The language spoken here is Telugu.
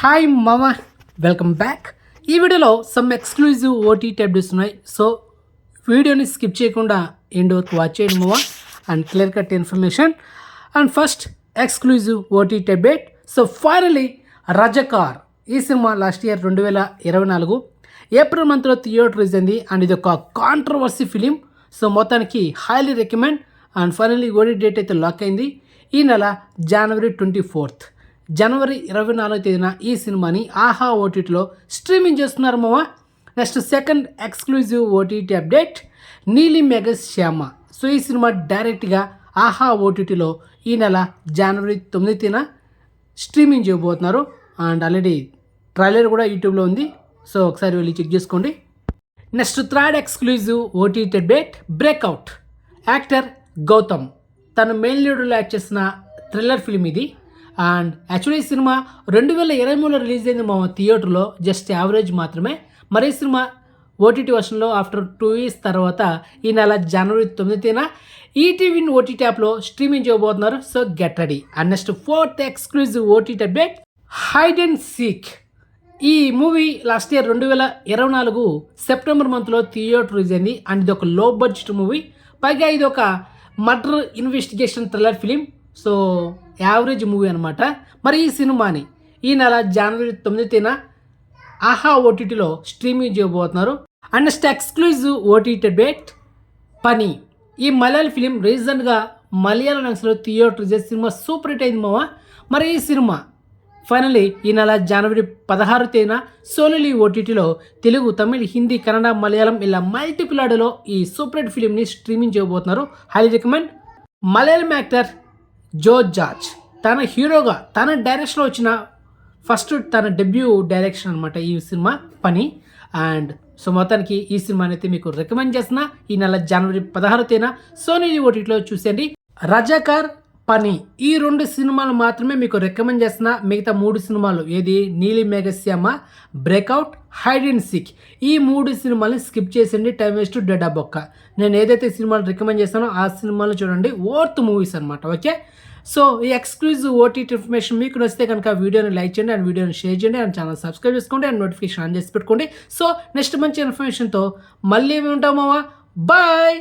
హాయ్ మామ, వెల్కమ్ బ్యాక్. ఈ వీడియోలో సమ్ ఎక్స్క్లూజివ్ ఓటీటీ అప్డేట్స్ ఉన్నాయి. సో వీడియోని స్కిప్ చేయకుండా ఎండ్ వరకు వాచ్ చేయండి మామ, and clear cut information. And first exclusive OTT update. So finally Razakar ఈ సినిమా లాస్ట్ ఇయర్ 2024 ఏప్రిల్ మంత్లో థియేటర్ రిలీజ్ అయింది. అండ్ ఇది ఒక కాంట్రవర్సీ ఫిలిం. సో మొత్తానికి highly recommend. And finally OTT date అయితే లాక్ అయింది. ఈ నెల జనవరి 24th, జనవరి 24వ తేదీన ఈ సినిమాని ఆహా ఓటీటీలో స్ట్రీమింగ్ చేస్తున్నారు మామ. Next second exclusive OTT update, నీలి మెగస్ శ్యామ. సో ఈ సినిమా డైరెక్ట్గా ఆహా ఓటీటీలో ఈ నెల జనవరి 9వ తేదీన స్ట్రీమింగ్ చేయబోతున్నారు. అండ్ ఆల్రెడీ ట్రైలర్ కూడా యూట్యూబ్లో ఉంది. సో ఒకసారి వెళ్ళి చెక్ చేసుకోండి. Next third exclusive OTT update, breakout. Actor Gautham తన మెయిన్ లీడర్లో యాక్ట్ చేసిన థ్రిల్లర్ ఫిలిం ఇది. అండ్ యాక్చువల్లీ ఈ సినిమా 2023లో రిలీజ్ అయింది మా థియేటర్లో, జస్ట్ యావరేజ్ మాత్రమే. మరి ఈ సినిమా ఓటీటీ వర్షన్లో ఆఫ్టర్ 2 years తర్వాత ఈ నెల జనవరి 9వ తేదీన ఈటీవీ ఓటీటీ యాప్లో స్ట్రీమింగ్ చేయబోతున్నారు. So get ready. And next fourth exclusive OTT update, hide and seek. ఈ మూవీ లాస్ట్ ఇయర్ 2024 సెప్టెంబర్ మంత్లో థియేటర్ రిలీజ్ అయింది. అండ్ ఇది ఒక లో బడ్జెట్ మూవీ, పైగా ఇది ఒక murder investigation thriller film. So average movie అనమాట. మరి ఈ సినిమాని ఈ నెల జనవరి 9వ తేదీన ఆహా ఓటీటీలో స్ట్రీమింగ్ చేయబోతున్నారు. And next exclusive OTT update, పని. ఈ మలయాళ ఫిలిం రీసెంట్గా మలయాళ లాంగ్వేజ్లో theatre release cinema super hit అయింది మామ. మరి ఈ సినిమా ఫైనలీ ఈ నెల జనవరి 16వ తేదీన సోనీ ఓటీటీలో తెలుగు, తమిళ్, హిందీ, కన్నడ, మలయాళం ఇలా మల్టిపుల్ ఆడియోలో ఈ సూపర్ హిట్ ఫిలింని స్ట్రీమింగ్ చేయబోతున్నారు. Highly recommend. Malayalam actor Jo George తన హీరోగా తన డైరెక్షన్లో వచ్చిన ఫస్ట్ తన డెబ్యూ డైరెక్షన్ అనమాట ఈ సినిమా పని. అండ్ సో మొత్తానికి ఈ సినిమాని అయితే మీకు రికమెండ్ చేస్తున్నా. ఈ నెల జనవరి 16వ తేదీన సోనీ ఓటీటీలో చూసేయండి. రజాకార్, పని ఈ 2 సినిమాలు మాత్రమే మీకు రికమెండ్ చేస్తున్నా. మిగతా 3 సినిమాలు ఏది నీలి మేఘశ్యామ, బ్రేక్అవుట్, హైడ్ అండ్ సీక్, ఈ 3 సినిమాలని స్కిప్ చేసేయండి. టైం వేస్ట్, డెడ్ బొక్క. నేను ఏదైతే సినిమాలు రికమెండ్ చేస్తానో ఆ సినిమాలు చూడండి, వర్త్ మూవీస్ అనమాట. ఓకే, సో ఈ ఎక్స్క్లూజివ్ ఓటీటీ ఇన్ఫర్మేషన్ మీకు నచ్చితే కనుక వీడియోని లైక్ చేయండి, అండ్ వీడియోని షేర్ చేయండి, అండ్ ఛానల్ సబ్స్క్రైబ్ చేసుకోండి, అండ్ నోటిఫికేషన్ ఆన్ చేసి పెట్టుకోండి. సో నెక్స్ట్ మంచి ఇన్ఫర్మేషన్తో మళ్ళీ ఉంటామా. బాయ్.